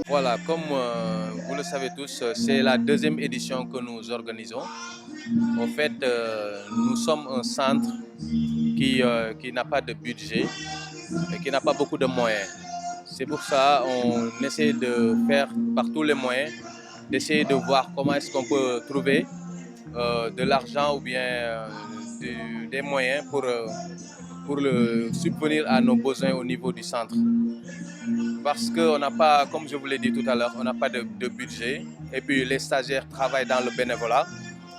Voilà, comme vous le savez tous, c'est la deuxième édition que nous organisons. En fait, nous sommes un centre qui n'a pas de budget et qui n'a pas beaucoup de moyens. C'est pour ça qu'on essaie de faire par tous les moyens, d'essayer de voir comment est-ce qu'on peut trouver de l'argent ou bien des moyens pour subvenir à nos besoins au niveau du centre. Parce qu'on n'a pas, comme je vous l'ai dit tout à l'heure, on n'a pas de budget. Et puis les stagiaires travaillent dans le bénévolat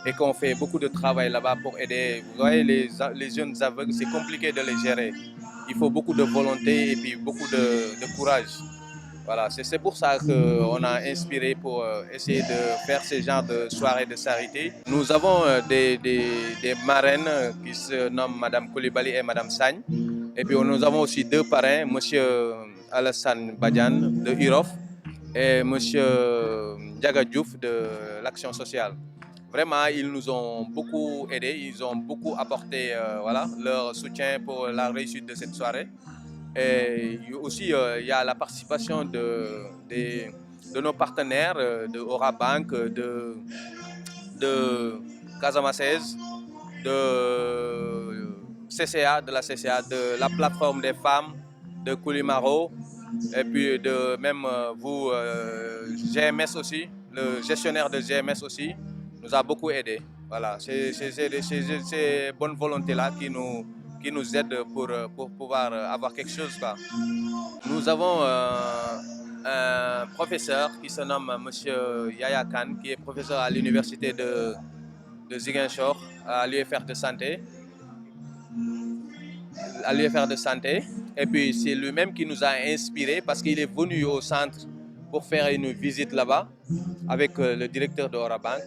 et qu'on fait beaucoup de travail là-bas pour aider. Vous voyez, les jeunes aveugles, c'est compliqué de les gérer. Il faut beaucoup de volonté et puis beaucoup de courage. Voilà, c'est pour ça qu'on a inspiré pour essayer de faire ce genre de soirée de charité. Nous avons des marraines qui se nomment Madame Koulibaly et Madame Sagne. Et puis nous avons aussi deux parrains, Monsieur Alassane Badian de IROF et Monsieur Ndiaga Diouf de l'Action sociale. Vraiment, ils nous ont beaucoup aidés, ils ont beaucoup apporté voilà, leur soutien pour la réussite de cette soirée. Et aussi, il y a la participation de nos partenaires, de Aura Bank, de Casamasses, de CCA, de la CCA, de la plateforme des femmes, de Koulimaro, et puis de même vous, GMS aussi, le gestionnaire de GMS aussi, nous a beaucoup aidé. Voilà, c'est ces bonnes volontés-là qui nous aident pour pouvoir avoir quelque chose, quoi. Nous avons un professeur qui se nomme Monsieur Yaya Khan, qui est professeur à l'université de Ziguinchor, à l'UFR de santé. Et puis c'est lui-même qui nous a inspirés parce qu'il est venu au centre pour faire une visite là-bas avec le directeur de Aura Bank.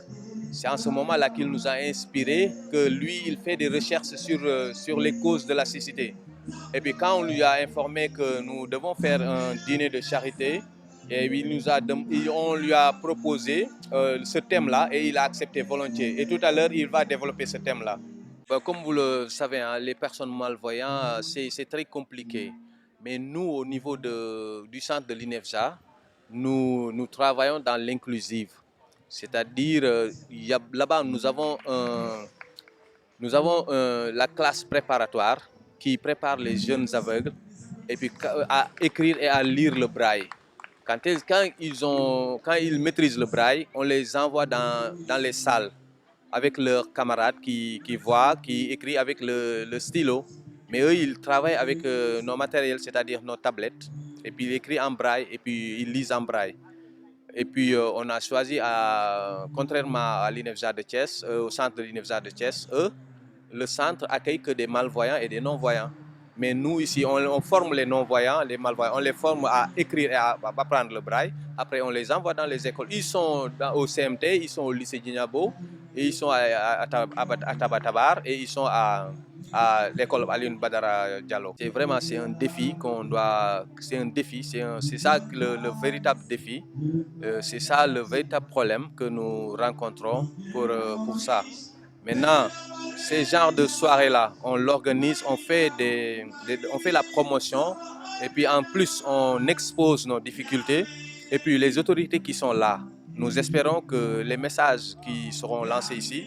C'est en ce moment-là qu'il nous a inspirés, que lui, il fait des recherches sur les causes de la cécité. Et puis quand on lui a informé que nous devons faire un dîner de charité, et on lui a proposé ce thème-là et il a accepté volontiers. Et tout à l'heure, il va développer ce thème-là. Comme vous le savez, hein, les personnes malvoyantes, c'est très compliqué. Mais nous, au niveau du centre de l'INEFJA, nous travaillons dans l'inclusive. C'est-à-dire, là-bas, nous avons la classe préparatoire qui prépare les jeunes aveugles et puis à écrire et à lire le braille. Quand ils maîtrisent le braille, on les envoie dans les salles avec leurs camarades qui voient, qui écrivent avec le stylo. Mais eux, ils travaillent avec nos matériels, c'est-à-dire nos tablettes. Et puis ils écrivent en braille et puis ils lisent en braille. Et puis on a choisi, contrairement à l'INEFJA de Thiès, au centre de l'INEFJA de Thiès, le centre accueille que des malvoyants et des non-voyants. Mais nous, ici, on forme les non-voyants, les malvoyants, on les forme à écrire et à apprendre le braille. Après, on les envoie dans les écoles. Ils sont au CMT, ils sont au lycée Djignabo, et ils sont à Tabatabar et ils sont à l'école Alioune Badara Diallo. C'est un défi c'est ça le véritable défi. C'est ça le véritable problème que nous rencontrons pour ça. Maintenant, ces genres de soirées-là, on l'organise, on fait la promotion et puis en plus, on expose nos difficultés et puis les autorités qui sont là, nous espérons que les messages qui seront lancés ici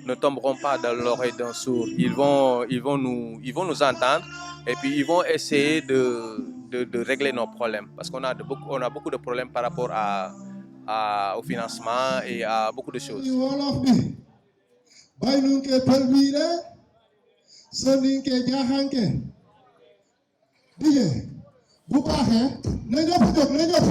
ne tomberont pas dans l'oreille d'un sourd. Ils vont nous entendre et puis ils vont essayer de régler nos problèmes parce qu'on a beaucoup de problèmes par rapport au financement et à beaucoup de choses. soninke jahanke dige bu baaxee na ñëpp jóg na ñëpp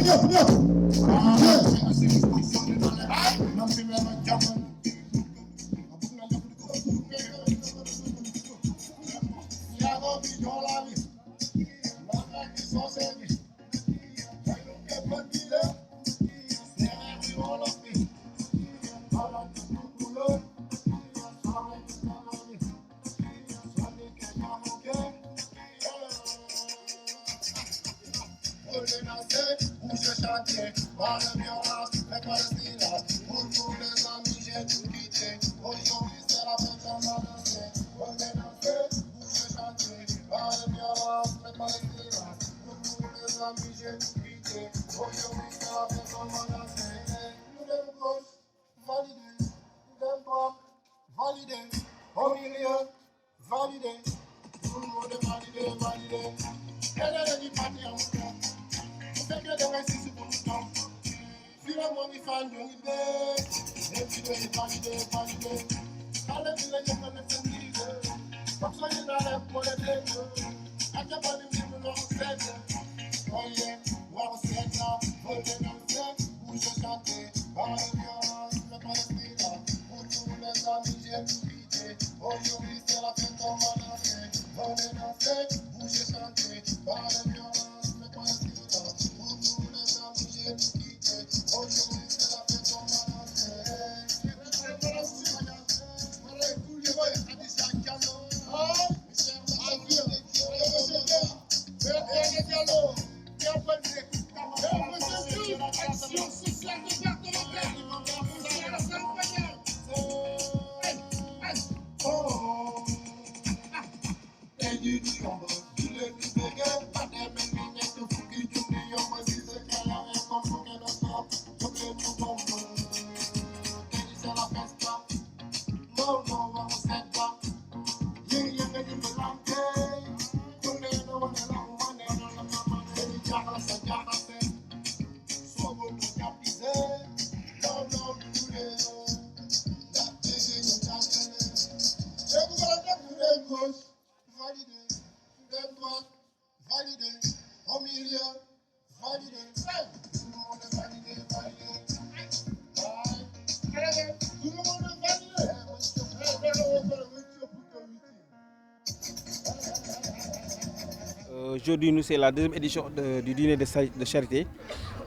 Aujourd'hui, nous, c'est la deuxième édition du dîner de charité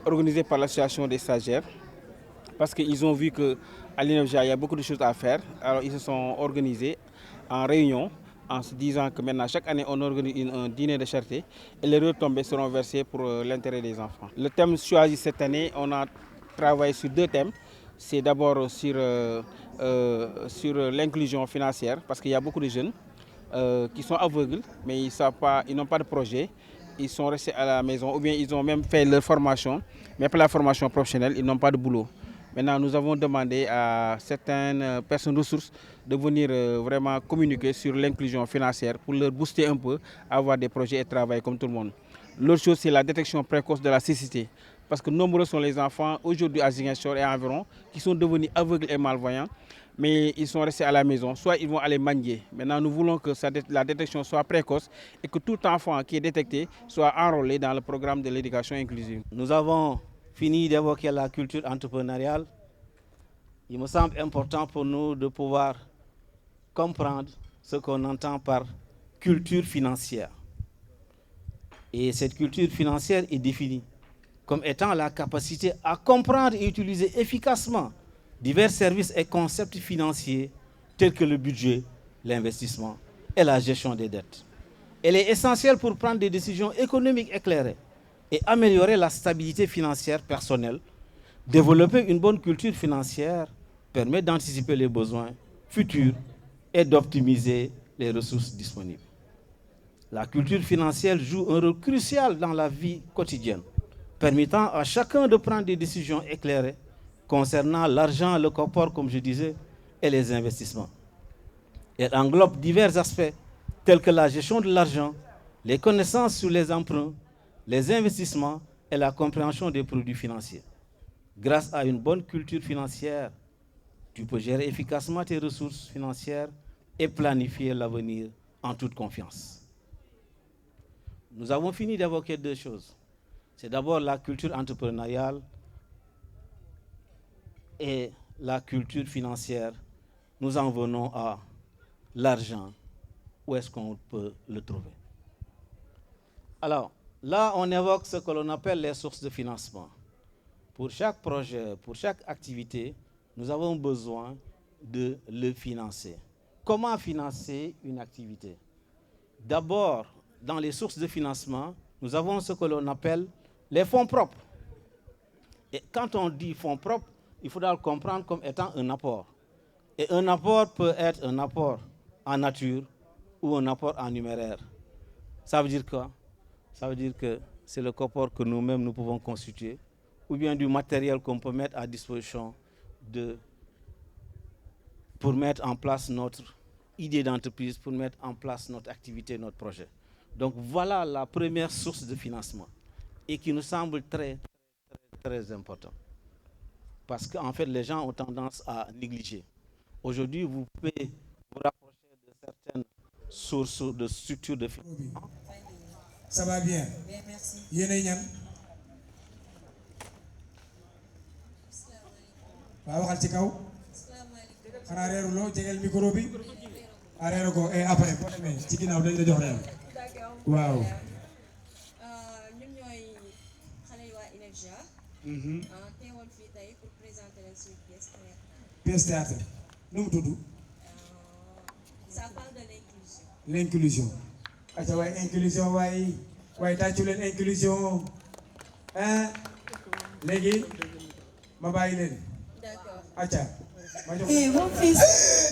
organisé par l'association des stagiaires. Parce qu'ils ont vu qu'à l'INEFJA, il y a beaucoup de choses à faire. Alors, ils se sont organisés en réunion en se disant que maintenant, chaque année, on organise un dîner de charité et les retombées seront versées pour l'intérêt des enfants. Le thème choisi cette année, on a travaillé sur deux thèmes. C'est d'abord sur l'inclusion financière, parce qu'il y a beaucoup de jeunes qui sont aveugles, mais ils n'ont pas de projet. Ils sont restés à la maison, ou bien ils ont même fait leur formation, mais pour la formation professionnelle, ils n'ont pas de boulot. Maintenant, nous avons demandé à certaines personnes ressources de venir vraiment communiquer sur l'inclusion financière pour leur booster un peu, avoir des projets et travailler comme tout le monde. L'autre chose, c'est la détection précoce de la cécité. Parce que nombreux sont les enfants aujourd'hui à Ziguinchor et environ qui sont devenus aveugles et malvoyants, mais ils sont restés à la maison. Soit ils vont aller manier. Maintenant, nous voulons que la détection soit précoce et que tout enfant qui est détecté soit enrôlé dans le programme de l'éducation inclusive. Nous avons fini d'évoquer la culture entrepreneuriale. Il me semble important pour nous de pouvoir comprendre ce qu'on entend par culture financière. Et cette culture financière est définie comme étant la capacité à comprendre et utiliser efficacement divers services et concepts financiers tels que le budget, l'investissement et la gestion des dettes. Elle est essentielle pour prendre des décisions économiques éclairées et améliorer la stabilité financière personnelle. Développer une bonne culture financière permet d'anticiper les besoins futurs et d'optimiser les ressources disponibles. La culture financière joue un rôle crucial dans la vie quotidienne, permettant à chacun de prendre des décisions éclairées concernant l'argent, le confort, comme je disais, et les investissements. Elle englobe divers aspects tels que la gestion de l'argent, les connaissances sur les emprunts, les investissements et la compréhension des produits financiers. Grâce à une bonne culture financière, tu peux gérer efficacement tes ressources financières et planifier l'avenir en toute confiance. Nous avons fini d'évoquer deux choses. C'est d'abord la culture entrepreneuriale et la culture financière. Nous en venons à l'argent. Où est-ce qu'on peut le trouver? Alors, là, on évoque ce que l'on appelle les sources de financement. Pour chaque projet, pour chaque activité, nous avons besoin de le financer. Comment financer une activité? D'abord, dans les sources de financement, nous avons ce que l'on appelle les fonds propres. Et quand on dit fonds propres, il faudra le comprendre comme étant un apport. Et un apport peut être un apport en nature ou un apport en numéraire. Ça veut dire quoi? Ça veut dire que c'est le coffre que nous-mêmes nous pouvons constituer, ou bien du matériel qu'on peut mettre à disposition pour mettre en place notre idée d'entreprise, pour mettre en place notre activité, notre projet. Donc voilà la première source de financement et qui nous semble très important. Parce qu'en fait, les gens ont tendance à négliger. Aujourd'hui, vous pouvez vous rapprocher de certaines sources de structures de financement. Ça va bien. Bien, merci. Yéenay ñan. Waaw waxal ci kaw. Xanaa reeruloo jegeel micro bi. Ah reeru ko et après boo demee ci ginnaaw dañ la jox reer. Waaw. ñun ñooy xale yi waa INEFJA. teewal fii tey pour présenter leen suñu pièce théâtre. Pièce théâtre. Nu mu tudd. Ça parle de l'inclusion. L'inclusion. Aca waay inclusion waaye tàccu leen inclusion. Léegi ma bàyyi leen. D'accord. Aca. Eh, mon fils,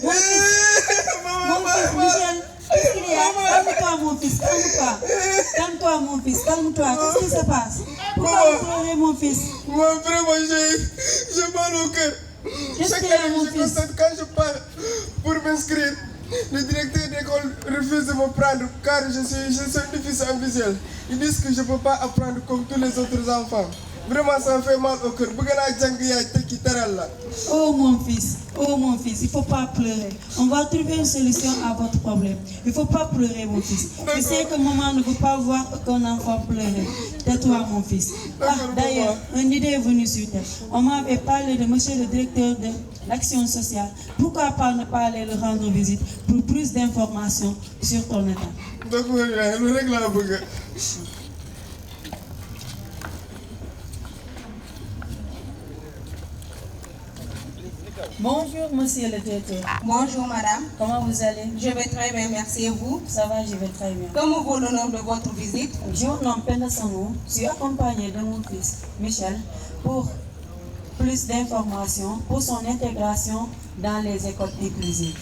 Michel, qu'est-ce qu'il y a? Calme-toi, mon fils, calme-toi. Calme-toi, mon fils, calme-toi. Qu'est-ce qui se passe? Pourquoi vous pleurez, mon fils? Moi, vraiment, j'ai mal au cœur. Qu'est-ce qu'il y Chaque a, mon année, je fils? constate quand je pars pour m'inscrire, le directeur d'école refuse de me prendre car je suis un déficient visuel. Ils disent que je ne peux pas apprendre comme tous les autres enfants. Vraiment, ça me fait mal au cœur. Oh mon fils, il ne faut pas pleurer. On va trouver une solution à votre problème. Il ne faut pas pleurer, mon fils. Je sais que maman ne veut pas voir qu'un enfant pleurer. Tais-toi, mon fils. Ah, d'ailleurs, une idée est venue sur tête. On m'avait parlé de monsieur le directeur de l'action sociale. Pourquoi pas ne pas aller le rendre visite pour plus d'informations sur ton état? D'accord, le règle à bouger. Bonjour, monsieur le directeur. Bonjour, madame. Comment vous allez? Je vais très bien, merci. Et vous? Ça va, je vais très bien. Comment vaut le nom de votre visite? Je me nomme Penda Sanou. Je suis accompagné de mon fils, Michel, pour plus d'informations pour son intégration dans les écoles inclusives.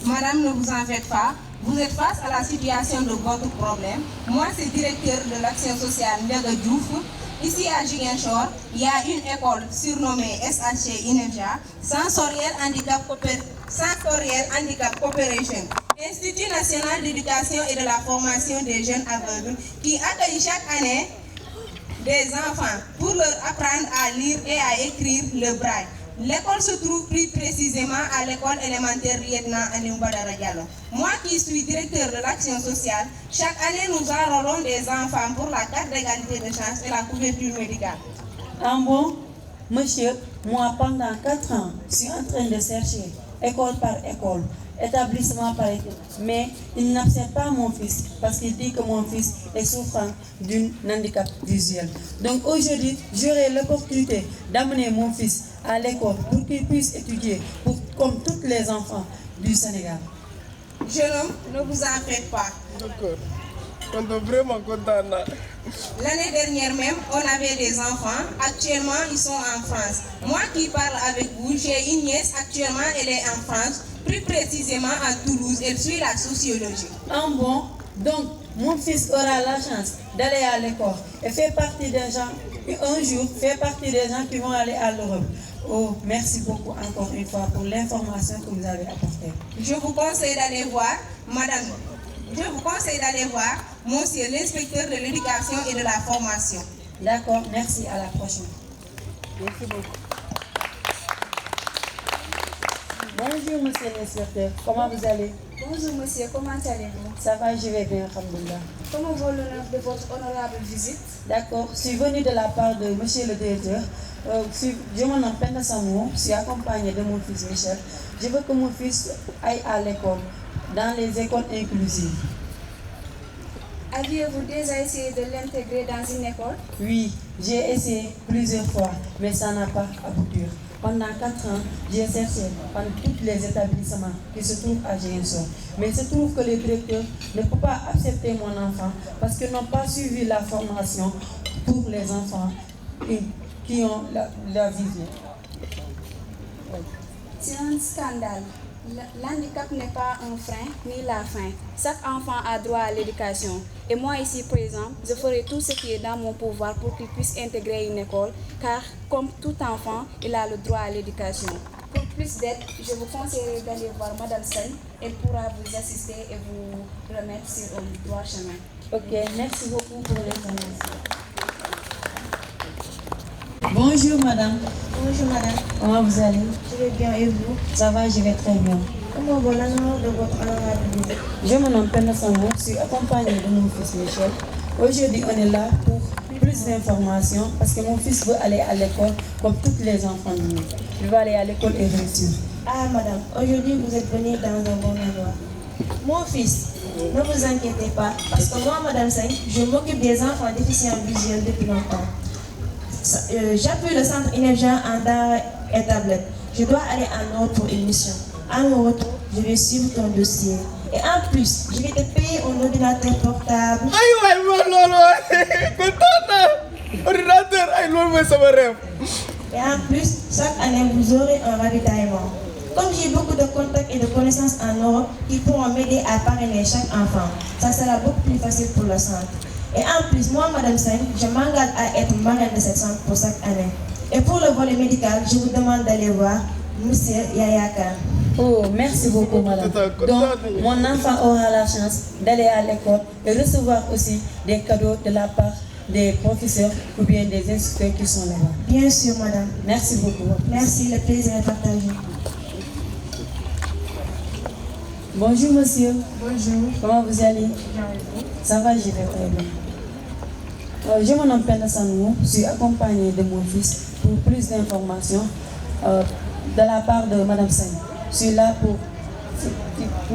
Madame, ne vous en faites pas. Vous êtes face à la situation de votre problème. Moi, c'est directeur de l'action sociale Ndiaga Diouf. Ici à Ziguinchor, il y a une école surnommée SHC INEFJA, Sensoriel Handicap Cooperation, Institut national d'éducation et de la formation des jeunes aveugles, qui accueille chaque année des enfants pour leur apprendre à lire et à écrire le braille. L'école se trouve plus précisément à l'école élémentaire Lieutenant Alim Badara Diallo. Moi qui suis directeur de l'action sociale, chaque année nous enrôlons des enfants pour la carte d'égalité de chance et la couverture médicale. Ah bon, monsieur, moi pendant 4 ans, je suis en train de chercher école par école, établissement par établissement, mais il n'accepte pas mon fils parce qu'il dit que mon fils est souffrant d'un handicap visuel. Donc aujourd'hui, j'aurai l'opportunité d'amener mon fils à l'école pour qu'il puisse étudier comme tous les enfants du Sénégal. Jeune homme, ne vous en faites pas. D'accord. On est vraiment content. L'année dernière même, on avait des enfants. Actuellement, ils sont en France. Moi qui parle avec vous, j'ai une nièce. Actuellement, elle est en France. Plus précisément à Toulouse. Elle suit la sociologie. Ah bon, donc mon fils aura la chance d'aller à l'école et fait partie des gens, un jour, fait partie des gens qui vont aller à l'Europe. Oh, merci beaucoup encore une fois pour l'information que vous avez apportée. Je vous conseille d'aller voir, madame, je vous conseille d'aller voir monsieur l'inspecteur de l'éducation et de la formation. D'accord, merci, à la prochaine. Merci beaucoup. Bonjour, monsieur l'inspecteur. Comment vous allez? Bonjour, monsieur. Comment allez-vous? Ça va, je vais bien, alhamdoulilah. Comment vaut l'honneur de votre honorable visite? D'accord. Je suis venue de la part de monsieur le directeur. Je me nomme Penda Samou. Je suis accompagnée de mon fils Michel. Je veux que mon fils aille à l'école, dans les écoles inclusives. Aviez-vous déjà essayé de l'intégrer dans une école? Oui, j'ai essayé plusieurs fois, mais ça n'a pas abouti. Pendant 4 ans, j'ai cherché dans tous les établissements qui se trouvent à Ziguinchor. Mais il se trouve que les directeurs ne peuvent pas accepter mon enfant parce qu'ils n'ont pas suivi la formation pour les enfants qui ont la vision. C'est un scandale. L'handicap n'est pas un frein ni la fin. Chaque enfant a droit à l'éducation. Et moi ici présent, je ferai tout ce qui est dans mon pouvoir pour qu'il puisse intégrer une école, car comme tout enfant, il a le droit à l'éducation. Pour plus d'aide, je vous conseillerais d'aller voir Madame Sen. Elle pourra vous assister et vous remettre sur un droit chemin. Ok, merci beaucoup pour l'information. Bonjour madame. Bonjour madame. Comment vous allez? Je vais bien et vous? Ça va, je vais très bien. Comment va l'honneur de votre honorable visite? Je me nomme Penda Samou, je suis accompagnée de mon fils Michel. Aujourd'hui, on est là pour plus d'informations parce que mon fils veut aller à l'école comme tous les enfants du monde. Il va aller à l'école et réussir. Ah madame, aujourd'hui vous êtes venue dans un bon endroit. Mon fils, ne vous inquiétez pas parce que moi, madame Seng, je m'occupe des enfants déficients visuels depuis longtemps. J'appuie le centre émergent en dents et tablettes. Je dois aller en Nord pour une mission. À mon retour, je vais suivre ton dossier. Et en plus, je vais te payer un ordinateur portable. Et en plus, chaque année, vous aurez un ravitaillement. Comme j'ai beaucoup de contacts et de connaissances en Europe qui pourront m'aider à parrainer chaque enfant, ça sera beaucoup plus facile pour le centre. Et en plus, moi, madame Sen, je m'engage à être marraine de cette centre pour chaque année. Et pour le volet médical, je vous demande d'aller voir monsieur Yaya Khan. Oh, merci beaucoup, madame. Donc, mon enfant aura la chance d'aller à l'école et recevoir aussi des cadeaux de la part des professeurs ou bien des instructeurs qui sont là-bas. Bien sûr, madame. Merci beaucoup. Merci, le plaisir est partagé. Bonjour, monsieur. Bonjour. Comment vous allez? Bien et vous? Ça va, je vais très bien. Je me nomme Penda Samou, je suis accompagnée de mon fils pour plus d'informations de la part de madame Sen. Je suis là pour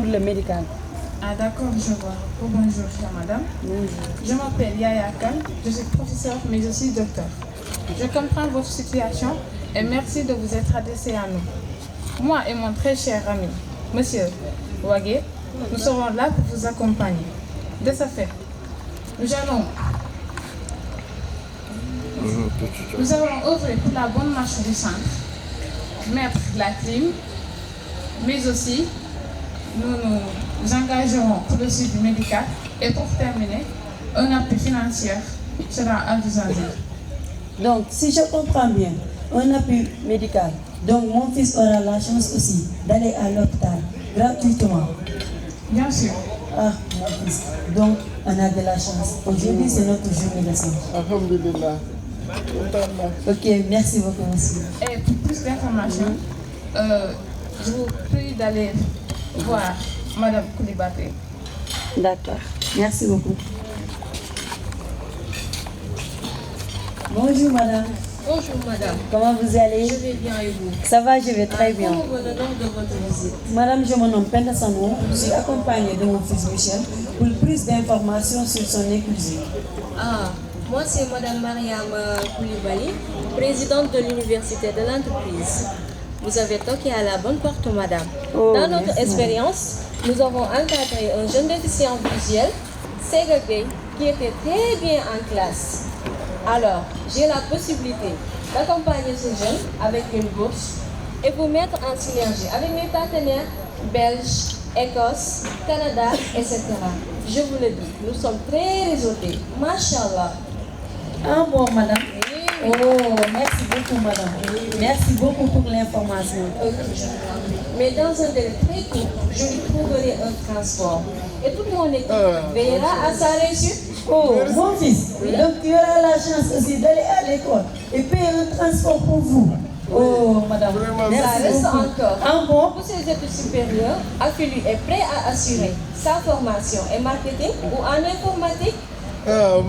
le médical. Ah d'accord, je vois. Oh, bonjour, chère madame. Bonjour. Je m'appelle Yaya Khan, je suis professeur mais aussi docteur. Je comprends votre situation et merci de vous être adressé à nous. Moi et mon très cher ami, monsieur Wagé, nous serons là pour vous accompagner. De ce fait, nous allons œuvrer pour la bonne marche du centre, mettre la clim, mais aussi nous nous engagerons pour le suivi médical et pour terminer, un appui financier sera envisagé. Donc, si je comprends bien, un appui médical. Donc, mon fils aura la chance aussi d'aller à l'hôpital gratuitement. Bien sûr. Ah, mon fils. Donc, on a de la chance. Aujourd'hui, c'est notre journée de santé. Alhamdulillah. Ok, merci beaucoup, monsieur. Et pour plus d'informations, je vous prie d'aller voir Madame Koulibaté. D'accord, merci beaucoup. Bonjour madame. Bonjour madame. Comment vous allez? Je vais bien et vous? Ça va, je vais très bien. Comment va le nom de votre visite? Madame, je me nomme Penda Samou, je suis accompagnée de mon fils Michel pour plus d'informations sur son inclusion. Ah, moi c'est Madame Mariam Koulibaly, présidente de l'université de l'entreprise. Vous avez toqué à la bonne porte, madame. Dans notre expérience, nous avons encadré un jeune déficient visuel, Sega Gay, qui était très bien en classe. Alors, j'ai la possibilité d'accompagner ce jeune avec une bourse et vous mettre en synergie avec mes partenaires belges, Écosse, Canada, etc. Je vous le dis, nous sommes très réseautés. Machallah. Ah bon, madame? Oh, merci beaucoup, madame. Merci beaucoup pour l'information. Mais dans un délai très court, je lui trouverai un transport. Et toute mon équipe veillera à sa réussite. Oh, mon fils, donc tu auras la chance aussi d'aller à l'école et payer un transport pour vous. Oh, madame, Ça merci reste beaucoup. encore. Ah bon? Pour ses études supérieures, Afili est prêt à assurer sa formation en marketing ou en informatique. Oh,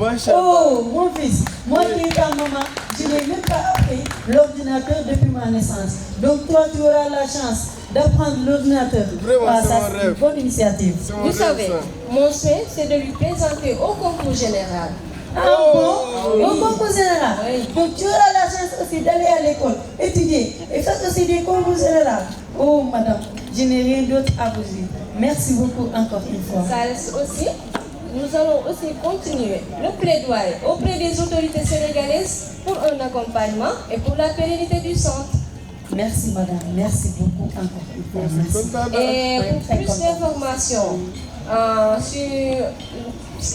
mon fils, moi qui est ta maman, je n'ai même pas appris l'ordinateur depuis ma naissance. Donc toi, tu auras la chance d'apprendre l'ordinateur. Vraiment, c'est ça, mon c'est rêve. une bonne initiative. Vous savez, mon souhait, c'est de lui présenter au concours général. Ah bon? Au concours général? Donc tu auras la chance aussi d'aller à l'école, étudier et faire aussi des concours généraux. Oh, madame, je n'ai rien d'autre à vous dire. Merci beaucoup encore une fois. Ça reste aussi, nous allons aussi continuer le plaidoyer auprès des autorités sénégalaises pour un accompagnement et pour la pérennité du centre. Merci madame, merci beaucoup encore une fois. Merci.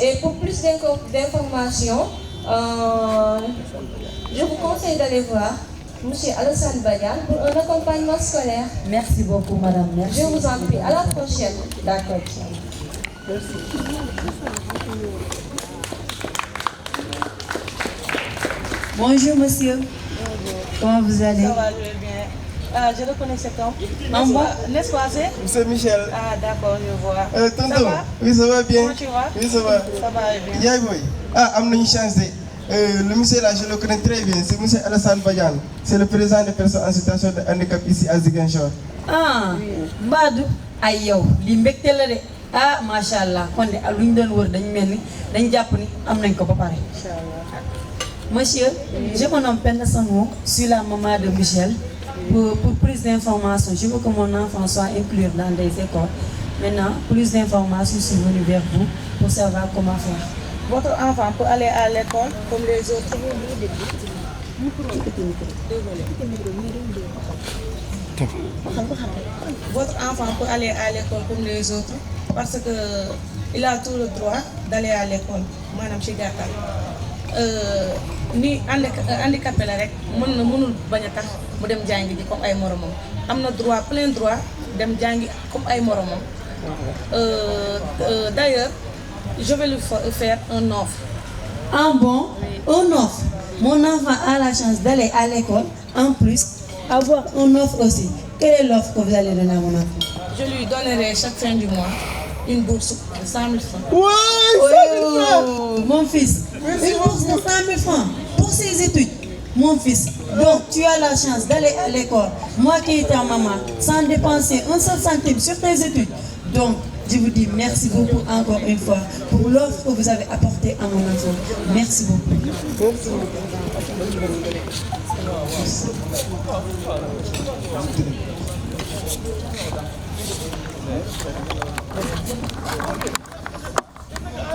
Et pour plus d'informations je vous conseille d'aller voir M. Alassane Badiane pour un accompagnement scolaire. Merci beaucoup madame, merci. Je vous en prie, à la prochaine. D'accord. Merci. Bonjour monsieur. Comment vous allez? Ça va, je vais bien. Ah, je reconnais cet homme. N'est-ce pas, C'est Michel. Ah, d'accord, je vois. Tonton, Ça va? oui, ça va bien. Comment tu vas? Oui, ça va. Ça va bien. Yaay boy. Ah, am nañu chance de. Le monsieur là, je le connais très bien. C'est monsieur Alassane Badiane. C'est le président des personnes en situation de handicap ici à Ziguinchor. Ah, Badou, ay yow, li mbégte la de. Ah, machallah. Kon de lu ñu doon wër dañu mel ni dañu jàpp ni am nañ ko ba pare. Monsieur, je me nomme Penda Sango, je suis la maman de Michel. Pour plus d'informations, je veux que mon enfant soit inclus dans des écoles. Maintenant, plus d'informations, je suis venue vers vous pour savoir comment faire. Votre enfant peut aller à l'école comme les autres. Votre enfant peut aller à l'école comme les autres parce qu'il a tout le droit d'aller à l'école. Madame Chigata. Ni handicapé la rek mënul bañ a tax mu dem jàngi ji comme ay moromam am na droit plein droit dem jàngi comme ay moromam d'ailleurs je vais lui faire un offre. Ah bon? Un offre? Mon enfant a la chance d'aller à l'école, en plus avoir un offre aussi. Quelle est l'offre que vous allez donner à mon enfant? Je lui donnerai chaque fin du mois une bourse de 100 000 francs. Ouais, 100 000 francs! Mon fils, une bourse de 100 000 francs pour ses études. Mon fils, donc tu as la chance d'aller à l'école, moi qui étais en maman, sans dépenser un seul centime sur tes études. Donc, je vous dis merci beaucoup encore une fois pour l'offre que vous avez apportée à mon enfant. Merci beaucoup.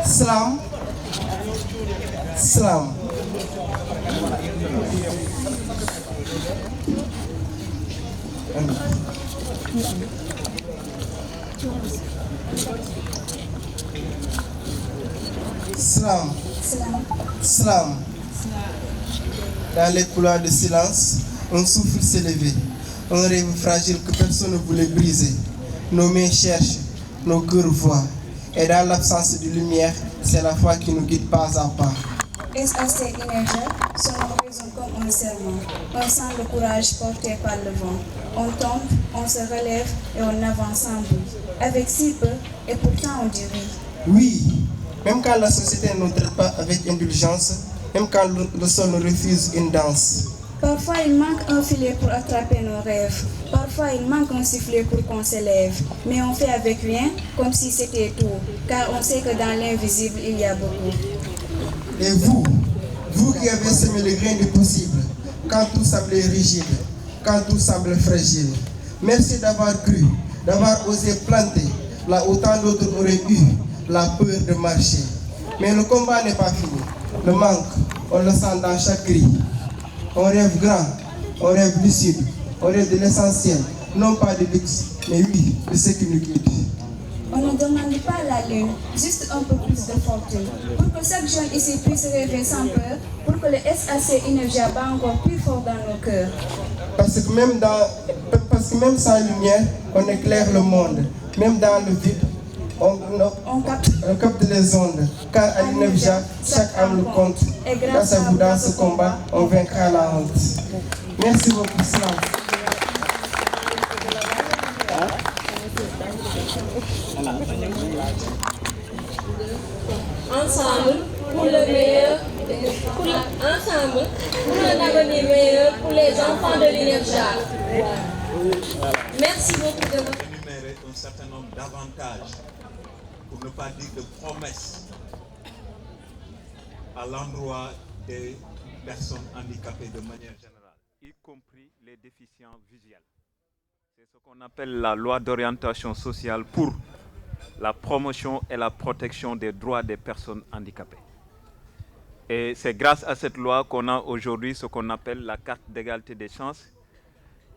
Salam. Salam. Salam. Salam. Dans les couloirs de silence, un souffle s'est levé, un rêve fragile que personne ne voulait briser. Nos mains cherchent, nos cœurs voient, et dans l'absence de lumière, c'est la foi qui nous guide pas à pas. SAC Énergie, son nom résonne comme un serment. On sent le courage porté par le vent. On tombe, on se relève et on avance sans bruit. Avec si peu, et pourtant on dit oui. Oui, même quand la société ne nous traite pas avec indulgence, même quand le sol nous refuse une danse. Parfois il manque un filet pour attraper nos rêves. Parfois il manque un sifflet pour qu'on s'élève. Mais on fait avec rien, comme si c'était tout. Car on sait que dans l'invisible, il y a beaucoup. Et vous, vous qui avez semé le grain du possible, quand tout semblait rigide, quand tout semblait fragile, merci d'avoir cru, d'avoir osé planter, là où tant d'autres auraient eu la peur de marcher. Mais le combat n'est pas fini. Le manque, on le sent dans chaque cri. On rêve grand, on rêve lucide, on rêve de l'essentiel, non pas de luxe, mais oui, de ce qui nous guide. On ne demande pas la lune, juste un peu plus de fortune. Pour que chaque jeune ici puisse rêver sans peur, pour que le SAC Énergie bat encore plus fort dans nos cœurs. Parce que même sans lumière, on éclaire le monde. Même dans le vide, on capte les ondes. Car à l'Énergie, chaque âme le compte. Grâce à vous dans ce combat, on vaincra la honte. Merci beaucoup. Salam. Ensemble pour le meilleur, ensemble pour un avenir meilleur pour les enfants de l'INEFJA. Merci beaucoup de votre... Énumérer un certain nombre d'avantages, pour ne pas dire de promesses, à l'endroit des personnes handicapées de manière générale, y compris les déficients visuels. C'est ce qu'on appelle la loi d'orientation sociale pour la promotion et la protection des droits des personnes handicapées. Et c'est grâce à cette loi qu'on a aujourd'hui ce qu'on appelle la carte d'égalité des chances,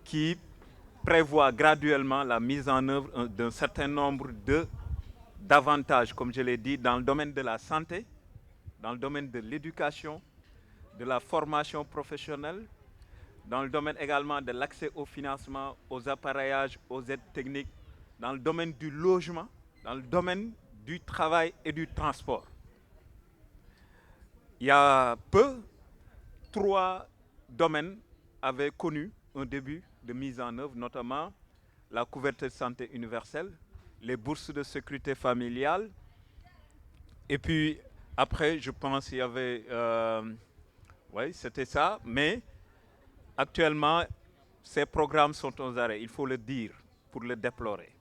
qui prévoit graduellement la mise en œuvre d'un certain nombre d'avantages, comme je l'ai dit, dans le domaine de la santé, dans le domaine de l'éducation, de la formation professionnelle, dans le domaine également de l'accès au financement, aux appareillages, aux aides techniques, dans le domaine du logement, dans le domaine du travail et du transport. Il y a peu, 3 domaines avaient connu un début de mise en œuvre, notamment la couverture de santé universelle, les bourses de sécurité familiale, et puis après, je pense qu'il y avait... oui, c'était ça, mais actuellement, ces programmes sont aux arrêts, il faut le dire, pour le déplorer.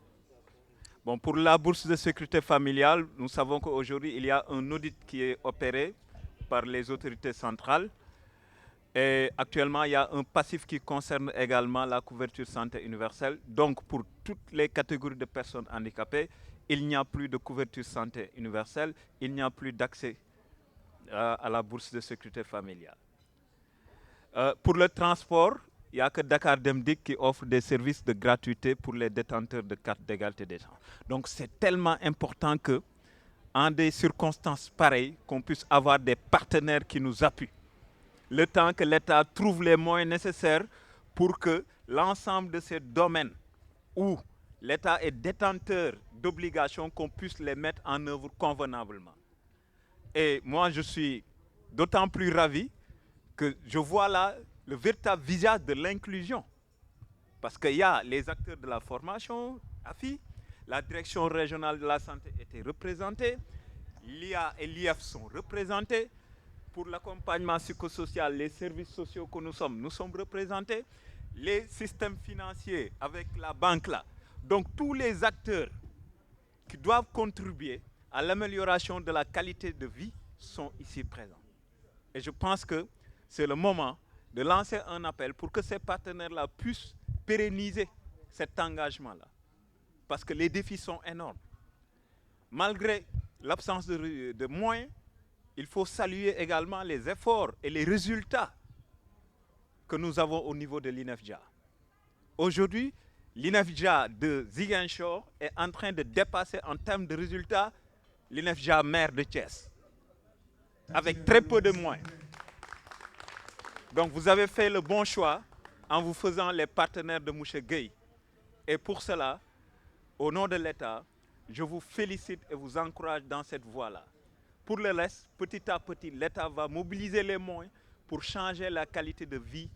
Bon, pour la bourse de sécurité familiale, nous savons qu'aujourd'hui, il y a un audit qui est opéré par les autorités centrales. Et actuellement, il y a un passif qui concerne également la couverture santé universelle. Donc, pour toutes les catégories de personnes handicapées, il n'y a plus de couverture santé universelle, il n'y a plus d'accès à la bourse de sécurité familiale. Pour le transport, il n'y a que Dakar Dem Dikk qui offre des services de gratuité pour les détenteurs de carte d'égalité des chances. Donc c'est tellement important que, en des circonstances pareilles, qu'on puisse avoir des partenaires qui nous appuient. Le temps que l'État trouve les moyens nécessaires pour que l'ensemble de ces domaines où l'État est détenteur d'obligations, qu'on puisse les mettre en œuvre convenablement. Et moi, je suis d'autant plus ravi que je vois là le véritable visage de l'inclusion. Parce qu'il y a les acteurs de la formation, AFI, la direction régionale de la santé était représentée, l'IA et l'IF sont représentés. Pour l'accompagnement psychosocial, les services sociaux que nous sommes représentés. Les systèmes financiers avec la banque là. Donc tous les acteurs qui doivent contribuer à l'amélioration de la qualité de vie sont ici présents. Et je pense que c'est le moment de lancer un appel pour que ces partenaires-là puissent pérenniser cet engagement-là. Parce que les défis sont énormes. Malgré l'absence de moyens, il faut saluer également les efforts et les résultats que nous avons au niveau de l'INEFJA. Aujourd'hui, l'INEFJA de Ziguinchor est en train de dépasser en termes de résultats l'INEFJA maire de Thiès, avec très peu de moyens. Donc vous avez fait le bon choix en vous faisant les partenaires de M. Gueye. Et pour cela, au nom de l'État, je vous félicite et vous encourage dans cette voie-là. Pour le reste, petit à petit, l'État va mobiliser les moyens pour changer la qualité de vie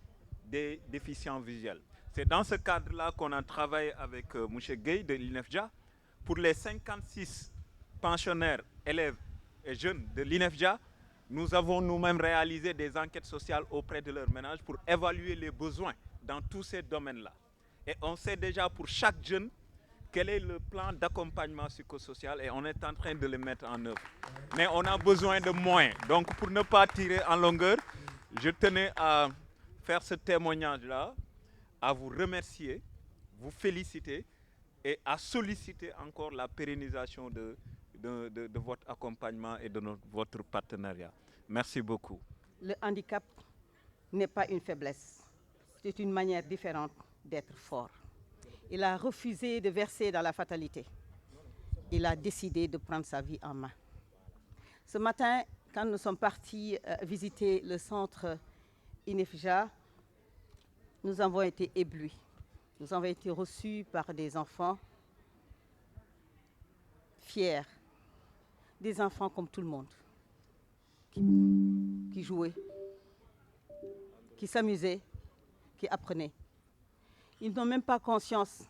des déficients visuels. C'est dans ce cadre-là qu'on a travaillé avec M. Gueye de l'INEFJA. Pour les 56 pensionnaires, élèves et jeunes de l'INEFJA, nous avons nous-mêmes réalisé des enquêtes sociales auprès de leurs ménages pour évaluer les besoins dans tous ces domaines-là. Et on sait déjà pour chaque jeune quel est le plan d'accompagnement psychosocial et on est en train de le mettre en œuvre. Mais on a besoin de moyens. Donc pour ne pas tirer en longueur, je tenais à faire ce témoignage-là, à vous remercier, vous féliciter et à solliciter encore la pérennisation de votre accompagnement et de votre partenariat. Merci beaucoup. Le handicap n'est pas une faiblesse, c'est une manière différente d'être fort. Il a refusé de verser dans la fatalité. Il a décidé de prendre sa vie en main. Ce matin, quand nous sommes partis visiter le centre INEFJA, nous avons été éblouis. Nous avons été reçus par des enfants fiers, des enfants comme tout le monde, qui jouaient, qui s'amusaient, qui apprenaient. Ils n'ont même pas conscience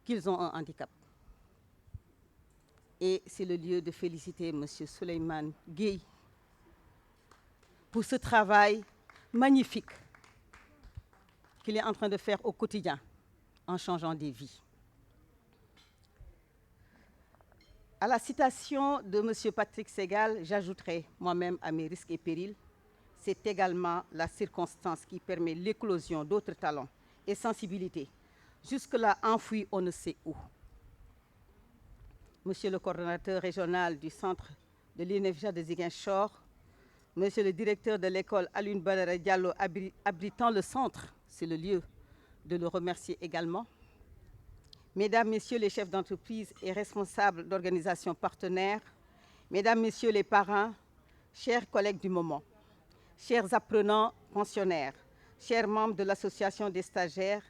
qu'ils ont un handicap. Et c'est le lieu de féliciter M. Souleymane Gueye pour ce travail magnifique qu'il est en train de faire au quotidien en changeant des vies. À la citation de M. Patrick Segal, j'ajouterai moi-même à mes risques et périls, c'est également la circonstance qui permet l'éclosion d'autres talents et sensibilités, jusque-là enfouis on ne sait où. Monsieur le coordonnateur régional du centre de l'INEFJA de Ziguinchor, Monsieur le directeur de l'école Alioune Badara Diallo abritant le centre, c'est le lieu de le remercier également. Mesdames, Messieurs les chefs d'entreprise et responsables d'organisations partenaires, Mesdames, Messieurs les parents, chers collègues du moment, chers apprenants pensionnaires, chers membres de l'association des stagiaires,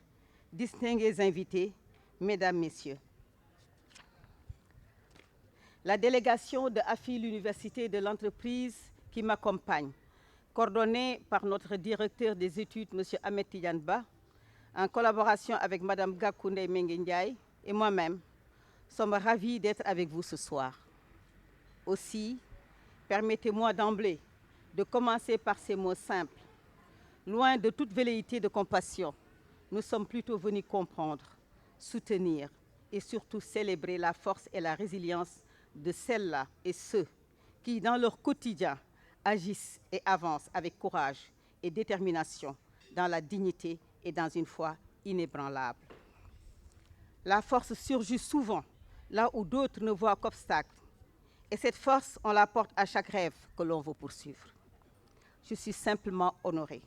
distingués invités, Mesdames, Messieurs. La délégation de AFI, l'Université de l'entreprise qui m'accompagne, coordonnée par notre directeur des études, M. Ahmed Tidiane Ba, en collaboration avec Mme Gakoundé Mengendiaï et moi-même, sommes ravis d'être avec vous ce soir. Aussi, permettez-moi d'emblée de commencer par ces mots simples. Loin de toute velléité de compassion, nous sommes plutôt venus comprendre, soutenir et surtout célébrer la force et la résilience de celles-là et ceux qui, dans leur quotidien, agissent et avancent avec courage et détermination dans la dignité et dans une foi inébranlable. La force surgit souvent là où d'autres ne voient qu'obstacle. Et cette force, on la porte à chaque rêve que l'on veut poursuivre. Je suis simplement honorée,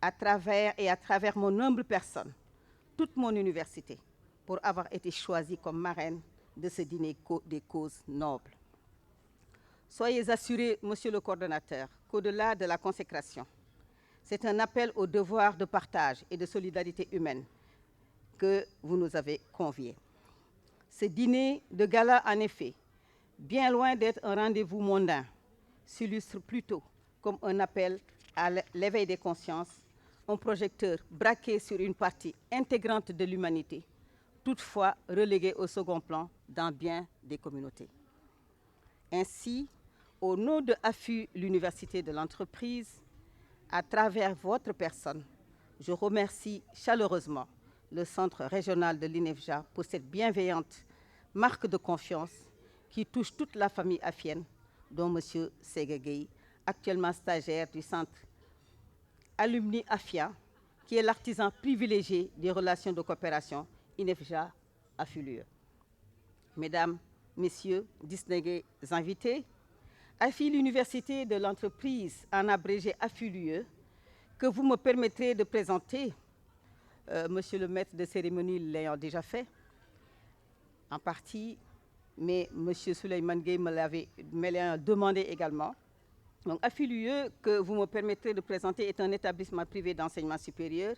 à travers mon humble personne, toute mon université, pour avoir été choisie comme marraine de ce dîner des causes nobles. Soyez assurés, Monsieur le coordonnateur, qu'au-delà de la consécration, c'est un appel au devoir de partage et de solidarité humaine que vous nous avez conviés. Ce dîner de gala, en effet, bien loin d'être un rendez-vous mondain, s'illustre plutôt comme un appel à l'éveil des consciences, un projecteur braqué sur une partie intégrante de l'humanité, toutefois relégué au second plan dans bien des communautés. Ainsi, au nom de AFU, l'Université de l'entreprise, à travers votre personne, je remercie chaleureusement le Centre régional de l'INEFJA pour cette bienveillante marque de confiance qui touche toute la famille afienne, dont M. Segegei, actuellement stagiaire du Centre Alumni Afia, qui est l'artisan privilégié des relations de coopération INEFJA AFULUE. Mesdames, Messieurs, distingués invités, AFI, l'Université de l'entreprise, en abrégé AFULUE, que vous me permettrez de présenter, Monsieur le maître de cérémonie l'ayant déjà fait, en partie, mais Monsieur Souleymane Gueye me l'a demandé également. Donc, AFULUE, que vous me permettrez de présenter, est un établissement privé d'enseignement supérieur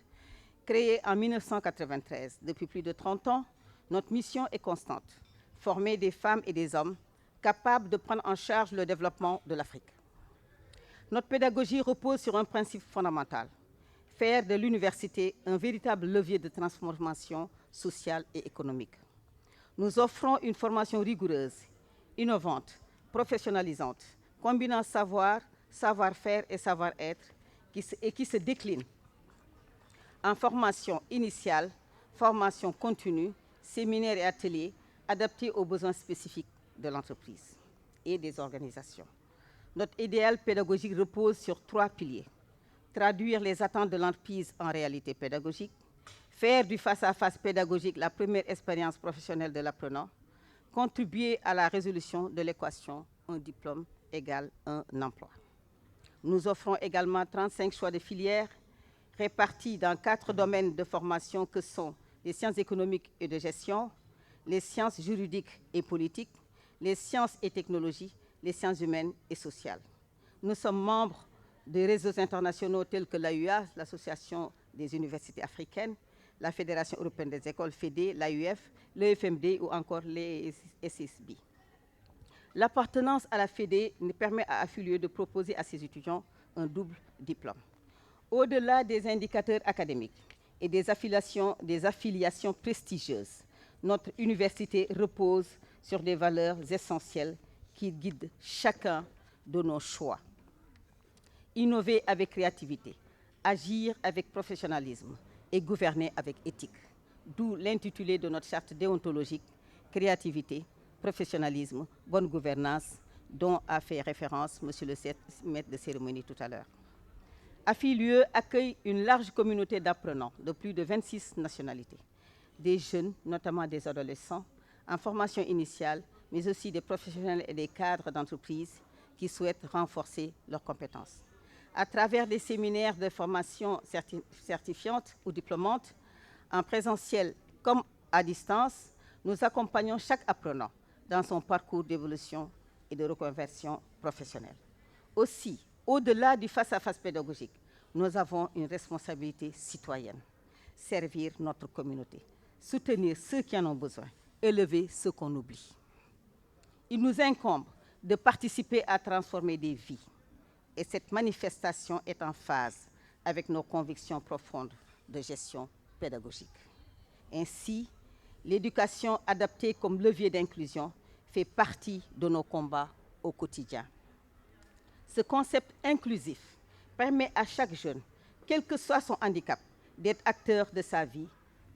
créé en 1993. Depuis plus de 30 ans, notre mission est constante. Former des femmes et des hommes capables de prendre en charge le développement de l'Afrique. Notre pédagogie repose sur un principe fondamental, faire de l'université un véritable levier de transformation sociale et économique. Nous offrons une formation rigoureuse, innovante, professionnalisante, combinant savoir, savoir-faire et savoir-être, qui se décline en formation initiale, formation continue, séminaires et ateliers, adaptés aux besoins spécifiques de l'entreprise et des organisations. Notre idéal pédagogique repose sur 3 piliers. Traduire les attentes de l'entreprise en réalité pédagogique, faire du face-à-face pédagogique la première expérience professionnelle de l'apprenant, contribuer à la résolution de l'équation un diplôme égale un emploi. Nous offrons également 35 choix de filières répartis dans 4 domaines de formation que sont les sciences économiques et de gestion, les sciences juridiques et politiques, les sciences et technologies, les sciences humaines et sociales. Nous sommes membres de réseaux internationaux tels que l'AUA, l'Association des universités africaines, la Fédération européenne des écoles, FEDE, l'AUF, l'EFMD ou encore les SSB. L'appartenance à la FEDE permet à AFULUE de proposer à ses étudiants un double diplôme. Au-delà des indicateurs académiques et des affiliations prestigieuses, notre université repose sur des valeurs essentielles qui guident chacun de nos choix. Innover avec créativité, agir avec professionnalisme et gouverner avec éthique. D'où l'intitulé de notre charte déontologique, créativité, professionnalisme, bonne gouvernance, dont a fait référence M. le maître de cérémonie tout à l'heure. AFI-Lieu accueille une large communauté d'apprenants de plus de 26 nationalités, des jeunes, notamment des adolescents, en formation initiale, mais aussi des professionnels et des cadres d'entreprise qui souhaitent renforcer leurs compétences. À travers des séminaires de formation certifiante ou diplômante, en présentiel comme à distance, nous accompagnons chaque apprenant dans son parcours d'évolution et de reconversion professionnelle. Aussi, au-delà du face-à-face pédagogique, nous avons une responsabilité citoyenne, servir notre communauté, soutenir ceux qui en ont besoin, élever ceux qu'on oublie. Il nous incombe de participer à transformer des vies, et cette manifestation est en phase avec nos convictions profondes de gestion pédagogique. Ainsi, l'éducation adaptée comme levier d'inclusion fait partie de nos combats au quotidien. Ce concept inclusif permet à chaque jeune, quel que soit son handicap, d'être acteur de sa vie,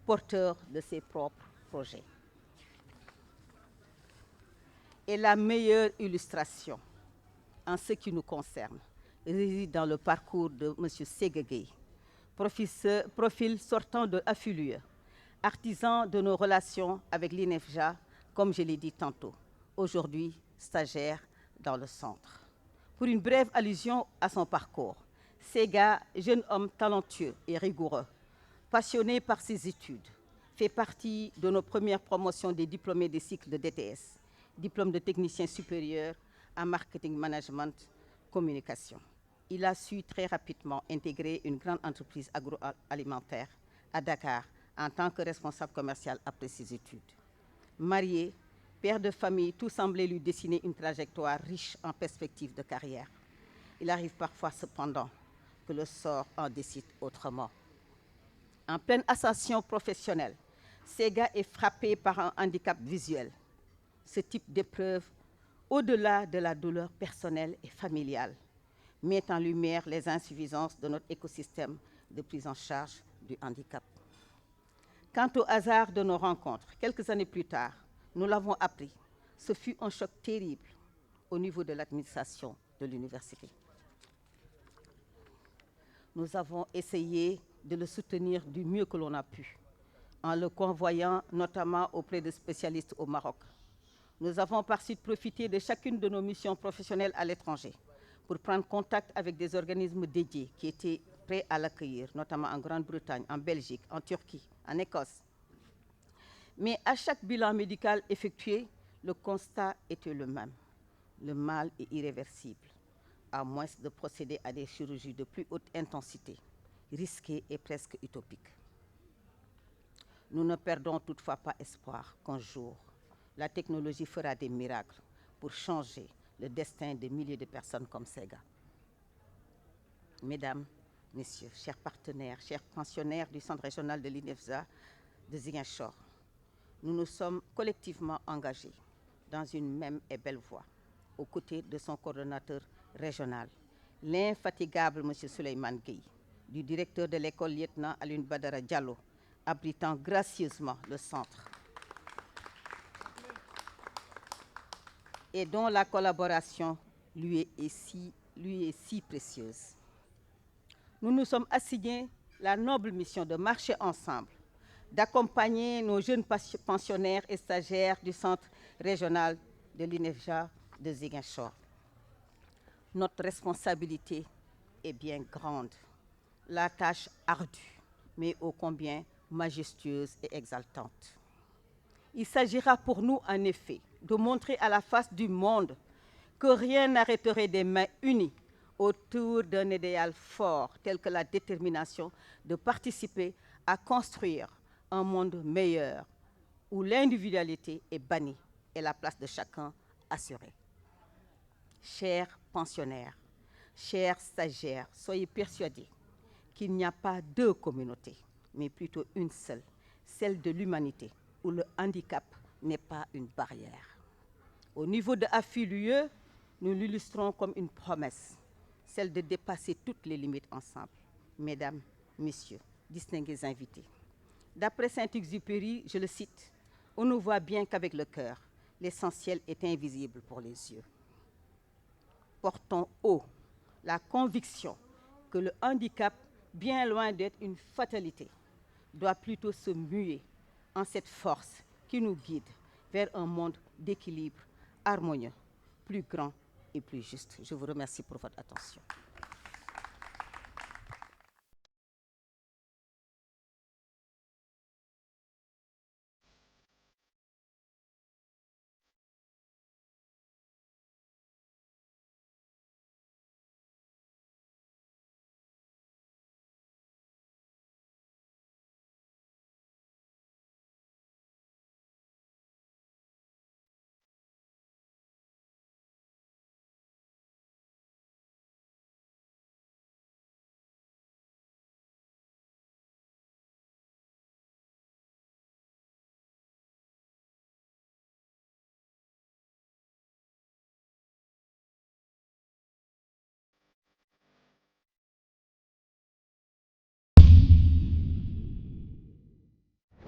porteur de ses propres projets. Et la meilleure illustration, en ce qui nous concerne, réside dans le parcours de M. Séga Gueye, profil sortant de AFI-Lieu, artisan de nos relations avec l'INEFJA, comme je l'ai dit tantôt, aujourd'hui stagiaire dans le centre. Pour une brève allusion à son parcours, Séga, jeune homme talentueux et rigoureux, passionné par ses études, fait partie de nos premières promotions des diplômés des cycles de DTS, diplôme de technicien supérieur en marketing management communication. Il a su très rapidement intégrer une grande entreprise agroalimentaire à Dakar en tant que responsable commercial après ses études. Marié, père de famille, tout semblait lui dessiner une trajectoire riche en perspectives de carrière. Il arrive parfois cependant que le sort en décide autrement. En pleine ascension professionnelle, Séga est frappé par un handicap visuel. Ce type d'épreuve, au-delà de la douleur personnelle et familiale, met en lumière les insuffisances de notre écosystème de prise en charge du handicap. Quant au hasard de nos rencontres, quelques années plus tard, nous l'avons appris, ce fut un choc terrible au niveau de l'administration de l'université. Nous avons essayé de le soutenir du mieux que l'on a pu, en le convoyant notamment auprès de spécialistes au Maroc. Nous avons par suite profité de chacune de nos missions professionnelles à l'étranger pour prendre contact avec des organismes dédiés qui étaient prêts à l'accueillir, notamment en Grande-Bretagne, en Belgique, en Turquie, en Écosse. Mais à chaque bilan médical effectué, le constat était le même. Le mal est irréversible, à moins de procéder à des chirurgies de plus haute intensité, risquées et presque utopiques. Nous ne perdons toutefois pas espoir qu'un jour, la technologie fera des miracles pour changer le destin de milliers de personnes comme Séga. Mesdames, Messieurs, chers partenaires, chers pensionnaires du Centre régional de l'INEFJA de Ziguinchor, nous nous sommes collectivement engagés dans une même et belle voie, aux côtés de son coordonnateur régional, l'infatigable M. Souleymane Gueye, du directeur de l'école lieutenant Alioune Badara Diallo, abritant gracieusement le centre, et dont la collaboration lui est si précieuse. Nous nous sommes assignés la noble mission de marcher ensemble, d'accompagner nos jeunes pensionnaires et stagiaires du Centre régional de l'INEFJA de Ziguinchor. Notre responsabilité est bien grande, la tâche ardue, mais ô combien majestueuse et exaltante. Il s'agira pour nous, en effet, de montrer à la face du monde que rien n'arrêterait des mains unies autour d'un idéal fort tel que la détermination de participer à construire un monde meilleur où l'individualité est bannie et la place de chacun assurée. Chers pensionnaires, chers stagiaires, soyez persuadés qu'il n'y a pas deux communautés, mais plutôt une seule, celle de l'humanité, où le handicap n'est pas une barrière. Au niveau de AFI-l'UE, nous l'illustrons comme une promesse, celle de dépasser toutes les limites ensemble. Mesdames, Messieurs, distingués invités. D'après Saint-Exupéry, je le cite, « On ne voit bien qu'avec le cœur, l'essentiel est invisible pour les yeux. » Portons haut la conviction que le handicap, bien loin d'être une fatalité, doit plutôt se muer en cette force qui nous guide vers un monde d'équilibre harmonieux, plus grand et plus juste. Je vous remercie pour votre attention.